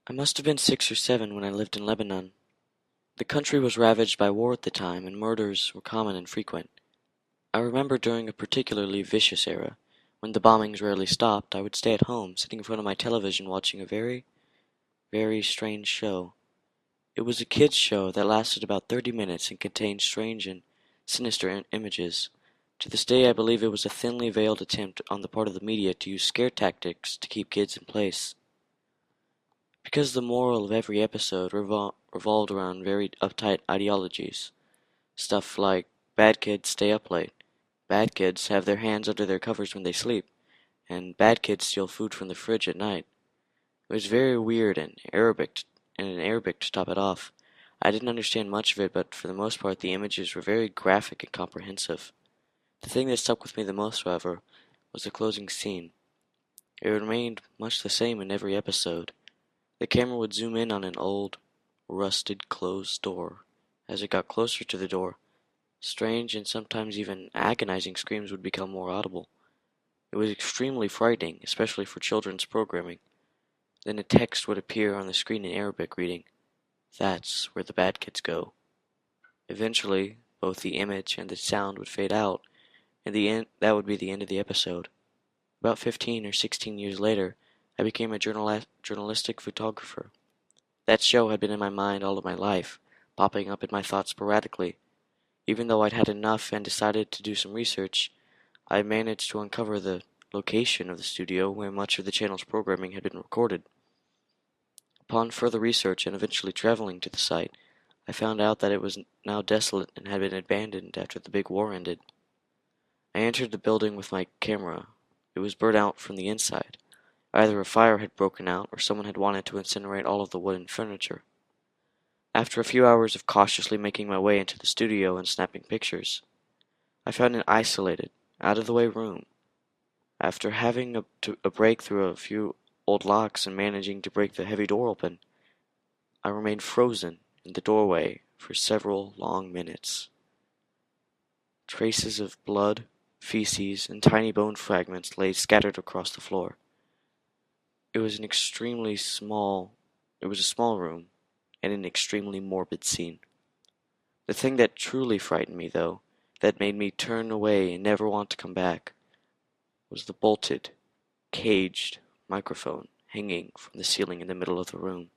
I must have been 6 or 7 when I lived in Lebanon. The country was ravaged by war at the time, and murders were common and frequent. I remember during a particularly vicious era, when the bombings rarely stopped, I would stay at home, sitting in front of my television watching a very, very strange show. It was a kids' show that lasted about 30 minutes and contained strange and sinister images. To this day, I believe it was a thinly veiled attempt on the part of the media to use scare tactics to keep kids in place. Because the moral of every episode revolved around very uptight ideologies. Stuff like bad kids stay up late, bad kids have their hands under their covers when they sleep, and bad kids steal food from the fridge at night. It was very weird and in Arabic to top it off. I didn't understand much of it, but for the most part the images were very graphic and comprehensive. The thing that stuck with me the most, however, was the closing scene. It remained much the same in every episode. The camera would zoom in on an old, rusted closed door. As it got closer to the door, strange and sometimes even agonizing screams would become more audible. It was extremely frightening, especially for children's programming. Then a text would appear on the screen in Arabic reading, "That's where the bad kids go." Eventually, both the image and the sound would fade out, and that would be the end of the episode. About 15 or 16 years later, I became a journalistic photographer. That show had been in my mind all of my life, popping up in my thoughts sporadically. Even though I'd had enough and decided to do some research, I managed to uncover the location of the studio where much of the channel's programming had been recorded. Upon further research and eventually traveling to the site, I found out that it was now desolate and had been abandoned after the big war ended. I entered the building with my camera. It was burnt out from the inside. Either a fire had broken out or someone had wanted to incinerate all of the wooden furniture. After a few hours of cautiously making my way into the studio and snapping pictures, I found an isolated, out-of-the-way room. After having a break through a few old locks and managing to break the heavy door open, I remained frozen in the doorway for several long minutes. Traces of blood, feces, and tiny bone fragments lay scattered across the floor. It was a small room, and an extremely morbid scene. The thing that truly frightened me, though, that made me turn away and never want to come back, was the bolted, caged microphone hanging from the ceiling in the middle of the room.